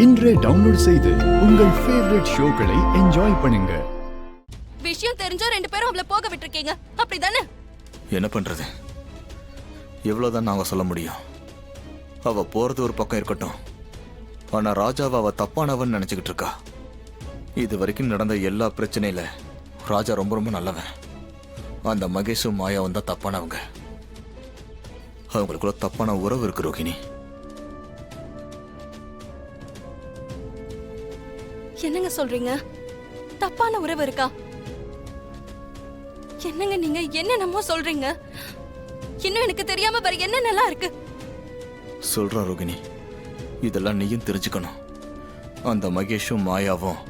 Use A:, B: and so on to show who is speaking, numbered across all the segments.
A: இன்றே டவுன்லோட் செய்து உங்கள் ஃபேவரட் ஷோக்களை என்ஜாய் பண்ணுங்க.
B: விஷயம் தெரிஞ்சோ ரெண்டு பேரும் அவளை போக விட்டுருக்கீங்க, அப்படிதானே?
C: என்ன பண்றது? எவ்வளவுதான் நாங்க சொல்ல முடியும்? அவ போறது ஒரு பக்கம் இருக்கட்டும், ஆனா ராஜாவை அவ தப்பானவன் நினைச்சுக்கிட்டு இருக்கா. இது வரைக்கும் நடந்த எல்லா பிரச்சனையில ராஜா ரொம்ப ரொம்ப நல்லவன். அந்த மகேஷும் மாயாவும் தான் தப்பானவங்க. அவங்களுக்குள்ள தப்பான உறவு இருக்கு ரோகிணி.
B: என்னங்க சொல்றீங்க? தப்பான உறவு இருக்கா? என்னங்க நீங்க என்னென்னமோ சொல்றீங்க? இன்னும் எனக்கு தெரியாம வேற என்னென்னலாம் இருக்கு?
C: சொல்றேன் ரோகிணி, இதெல்லாம் நீயும் தெரிஞ்சுக்கணும். அந்த மகேஷும் மாயாவும்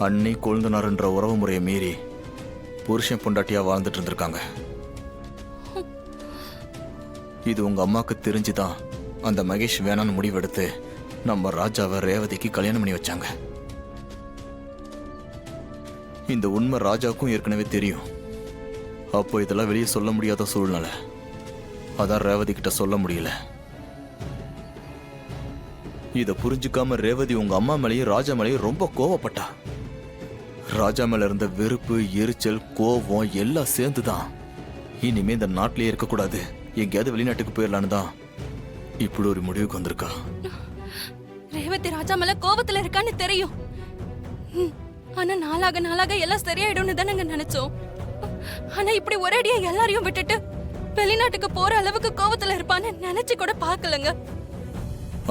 C: அன்னை கொழுந்தனார்ன்ற உறவு முறையை மீறி புருஷன் பொண்டாட்டியா வாழ்ந்துட்டு இருந்திருக்காங்க. இது உங்க அம்மாவுக்கு தெரிஞ்சுதான் அந்த மகேஷ் வேணான்னு முடிவெடுத்து நம்ம ராஜாவை ரேவதிக்கு கல்யாணம் பண்ணி வச்சாங்க. இந்த உண்மை ராஜாவுக்கும் ஏற்கனவே தெரியும். அப்போ இதெல்லாம் வெளியே சொல்ல முடியாத சூழ்நிலை. அதான் ரேவதி கிட்ட சொல்ல முடியல. இத புரிஞ்சுக்காம ரேவதி உங்க அம்மா மேலேயும் ராஜா மேலேயும் ரொம்ப கோவப்பட்டா. ராஜா மேல இருந்த வெறுப்பு, எரிச்சல், கோவம் எல்லாம் சேர்ந்துதான் இனிமே இந்த நாட்டிலேயே இருக்கக்கூடாது, எங்கேயாவது வெளிநாட்டுக்கு போயிடலான்னு தான் இப்படி ஒரு முடிவுக்கு வந்திருக்கா.
B: ரேவதி ராஜா மேல கோவத்துல இருக்கான்னு தெரியும். ஆனா நாளாக எல்லாம் சரியாயிடும்னு தானங்க நினைச்சோம். ஆனா இப்படி ஒரேடியா எல்லாரையும் விட்டுட்டு வெளிநாட்டுக்கு போற அளவுக்கு கோவத்துல இருப்பான்னு நினைச்சு கூட பாக்கலங்க.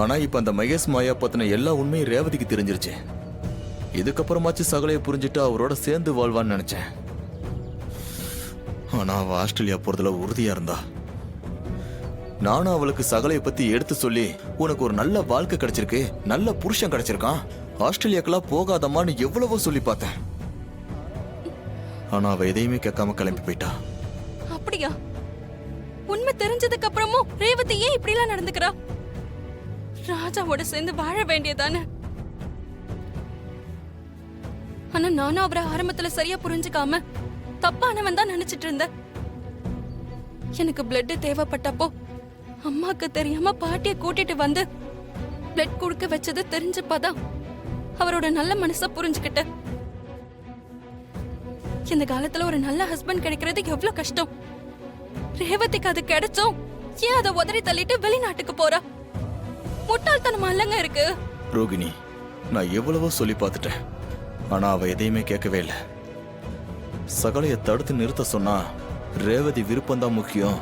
C: ஆனா இப்ப அந்த மகேஷ் மாயா பத்தின எல்லா உண்மையும் ரேவதிக்கு தெரிஞ்சிருச்சு. இதுக்கப்புறமாச்சு சகலையை புரிஞ்சுட்டு அவரோட சேர்ந்து வாழ்வான்னு நினைச்சேன். ஆனா அவ ஆஸ்திரேலியா போறதுல உறுதியா இருந்தா. நானும் அவளுக்கு சகலையை பத்தி எடுத்து சொல்லி, உனக்கு ஒரு நல்ல வாழ்க்கை கிடைச்சிருக்கு, நல்ல புருஷன் கிடைச்சிருக்கான், ஆஸ்திரேலியாக்கெல்லாம் போகாதம்மான்னு எவ்வளவோ சொல்லி பார்த்தேன். ஆனா அவ எதையுமே கேட்காம கிளம்பி போயிட்டா.
B: அப்படியா? உண்மை தெரிஞ்சதுக்கு அப்புறமும் ரேவதி ஏன் இப்படி எல்லாம் நடந்துக்கிறா? ராஜாவோட சேர்ந்து வாழ வேண்டியதானே? ஆனா நானும் அவரை ஆரம்பத்துல சரியா புரிஞ்சுக்காம தப்பானவன் தான் நினைச்சிட்டு இருந்தேன். எனக்கு பிளட் தேவைப்பட்டப்போ அம்மாக்கு தெரியாம பாட்டிய கூட்டிட்டு வந்து பிளட் கொடுக்க வச்சது தெரிஞ்சப்பாதான் அவரோட நல்ல மனச புரிஞ்சுக்கிட்டேன். இந்த காலத்துல ஒரு நல்ல ஹஸ்பண்ட் கிடைக்கிறது எவ்வளவு கஷ்டம். ரேவதிக்கு அது கிடைச்சோம், ஏன் அதை உதறி தள்ளிட்டு வெளிநாட்டுக்கு போறா? முட்டாள்தனமா இல்லங்க இருக்கு.
C: ரோகிணி, நான் எவ்வளவோ சொல்லி பார்த்துட்டேன், ஆனா அவ எதையுமே கேட்கவே இல்லை. சகலைய தடுத்து நிறுத்த சொன்னா ரேவதி விருப்பம்தான் முக்கியம்,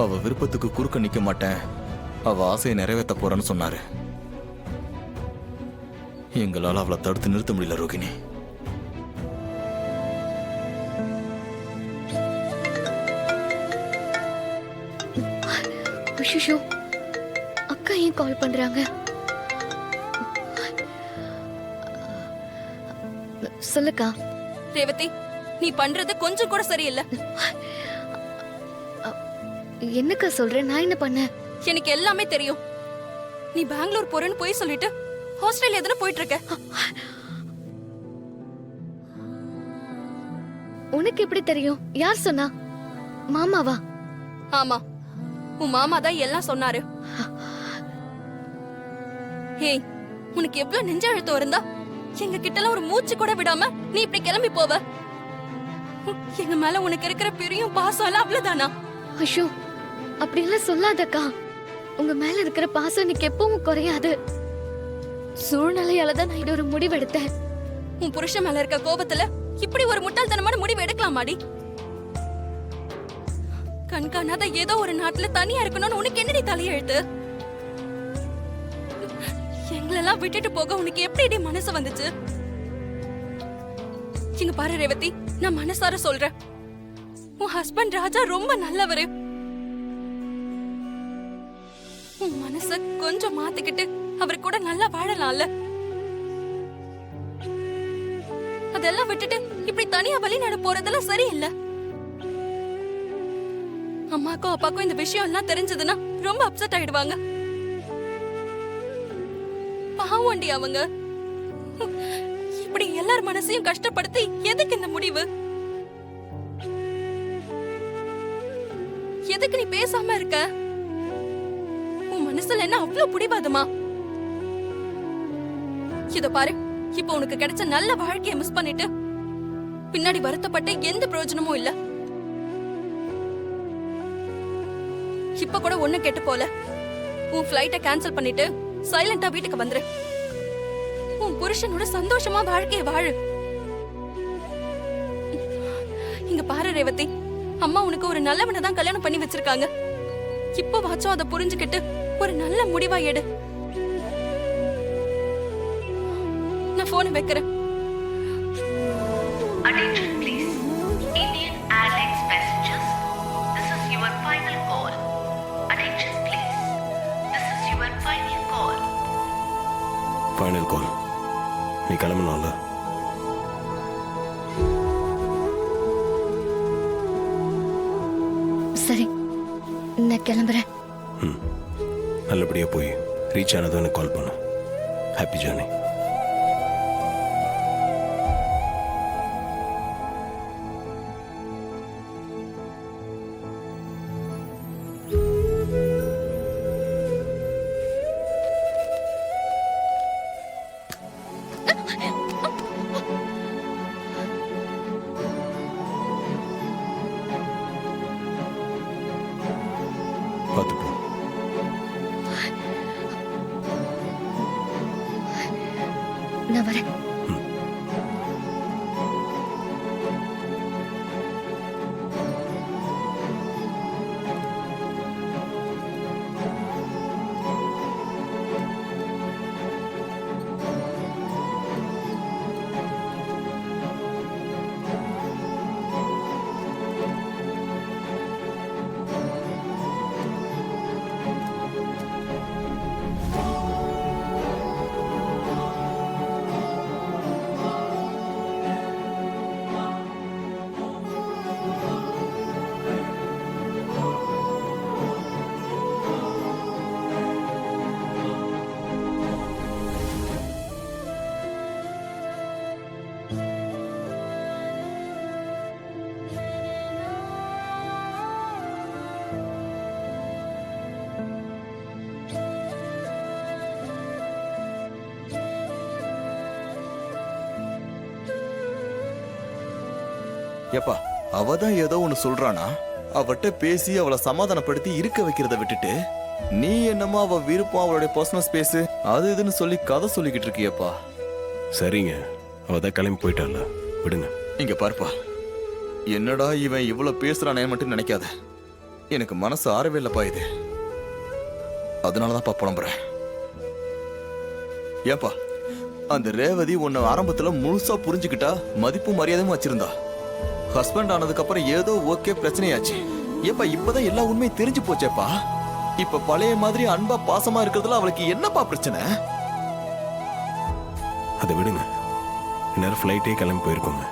C: அவ விருப்பத்துக்கு குறுக்க நிக்க மாட்டேன், அவ ஆசையை நிறைவேற்ற போறேன்னு சொன்னாரு. எங்களால் அவளை தடுத்து நிறுத்த முடியல ரோகிணி.
D: அக்கா ஏன் கால் பண்றாங்க? சொல்லுக்கா.
B: ரேவதி, நீ பண்றது கொஞ்சம் கூட சரியில்லை.
D: என்னக்கா சொல்ற? நான் என்ன பண்ண?
B: எனக்கு எல்லாமே தெரியும். நீ பெங்களூர் போறேன்னு போய் சொல்லிட்டு ஆஸ்திரேலியா தானே போயிட்டு இருக்க.
D: உனக்கு எப்படி தெரியும்? யார் சொன்னா? மாமாவா?
B: ஆமா, உன் மாமா தான் எல்லாம் சொன்னாரு. ஏய், உனக்கு எவ்வளவு நெஞ்ச அழுத்தம் இருந்தா எங்க கிட்டலாம் ஒரு மூச்சு கூட விடாம நீ இப்படி கிளம்பி போவ? எங்க மேல உனக்கு இருக்கிற பிரியும் பாசம் எல்லாம் அவ்வளவுதானா?
D: ஐயோ, அப்படி எல்லாம் சொல்லாதக்கா. உங்க மேல இருக்கிற பாசம் எனக்கு எப்பவும் குறையாது. சூழ்நிலையால தான் நான் இது ஒரு முடிவு எடுத்தேன்.
B: உன் புருஷன் மேல இருக்க கோபத்துல இப்படி ஒரு முட்டாள்தனமான முடிவு எடுக்கலாமாடி? கண்காணாத ஏதோ ஒரு நாட்டுல தனியா இருக்கணும்னு உனக்கு என்னடி தலையெழுத்து? எங்களெல்லாம் விட்டுட்டு போக உனக்கு எப்படி மனசு வந்துச்சு? இங்க பாரு ரேவதி, நான் மனசார சொல்றேன், உன் ஹஸ்பண்ட் ராஜா ரொம்ப நல்லவரு. உன் மனச கொஞ்சம் மாத்திக்கிட்டு அவர் கூட நல்லா வாழலாம்ல. அதெல்லாம் விட்டுட்டு இப்படி தனியா வெளிநாடு போறதெல்லாம் சரியில்லை. அம்மாக்கும் அப்பாக்கும் இந்த விஷயம் எல்லாம் தெரிஞ்சதுன்னா ரொம்ப அப்செட் ஆயிடுவாங்க. பாவண்டி அவங்க. இப்படி எல்லார் மனசையும் கஷ்டப்படுத்தி எதுக்கு இந்த முடிவு? எதுக்கு நீ பேசாம இருக்க? உன் மனசுல என்ன அவ்வளவு பிடிவாதமா? இத பாரு, இப்போ உனக்கு கிடைச்ச நல்ல வாழ்க்கைய மிஸ் பண்ணிட்டு பின்னாடி வருத்தப்பட்டு எந்த பிரயோஜனமும் இல்ல. இப்ப கூட ஒண்ணு கெட்டு போல. உன் ஃப்ளைட்ட கேன்சல் பண்ணிட்டு சைலண்டா வீட்டுக்கு வந்துரு. உன் புருஷனோட சந்தோஷமா வாழ்க்கைய வாழு. இங்க பாரு ரேவதி, அம்மா உனக்கு ஒரு நல்லவனை தான் கல்யாணம் பண்ணி வச்சிருக்காங்க. இப்ப வாச்சும் அதை புரிஞ்சுக்கிட்டு ஒரு நல்ல முடிவா எடு. நான் போனை வைக்கிறேன்.
E: Attention please. Indian Airlines passengers, this is your final call. Attention please. This is your final call.
F: Final கால். நீ கிளம்பணும்ல?
D: சரி, நான் கிளம்புறேன்.
F: நல்லபடியாக போய் ரீச் ஆனதும் எனக்கு கால் பண்ணு. Happy journey. பார்த்து போ.
D: நான் வரேன்.
C: ஏப்பா, அவ தான் ஏதோ ஒன்னு சொல்றானா? அவட்ட பேசி அவளை சமாதானப்படுத்தி இருக்க வைக்கிறத விட்டுட்டு நீ என்னமோ அவ விருப்பம், அவளுடைய பர்சனல் ஸ்பேஸ் அது இதுன்னு சொல்லி கதை சொல்லிக்கிட்டு இருக்கியப்பா.
F: சரிங்க, அவள் தான் கிளம்பி போயிட்டால, விடுங்க.
C: இங்க பாருப்பா, என்னடா இவன் இவ்வளவு பேசுறானே மட்டும் நினைக்காத. எனக்கு மனசு ஆறவே இல்லப்பா இது. அதனாலதான்ப்பா புலம்புறேன். ஏப்பா, அந்த ரேவதி உன்னை ஆரம்பத்துல முழுசா புரிஞ்சுக்கிட்டா மதிப்பு மரியாதையும் வச்சிருந்தா. ஹஸ்பண்ட் ஆனதுக்கு அப்புறம் ஏதோ ஓகே பிரச்சனையாச்சு. ஏப்பா, இப்பதான் எல்லா உண்மையும் தெரிஞ்சு போச்சேப்பா. இப்ப பழைய மாதிரி அன்பா பாசமா இருக்கிறதுல அவளுக்கு என்னப்பா பிரச்சனை?
F: அதை விடுங்க. இந்நேரம் ஃப்ளைட்டே கிளம்பி போயிருக்கோங்க.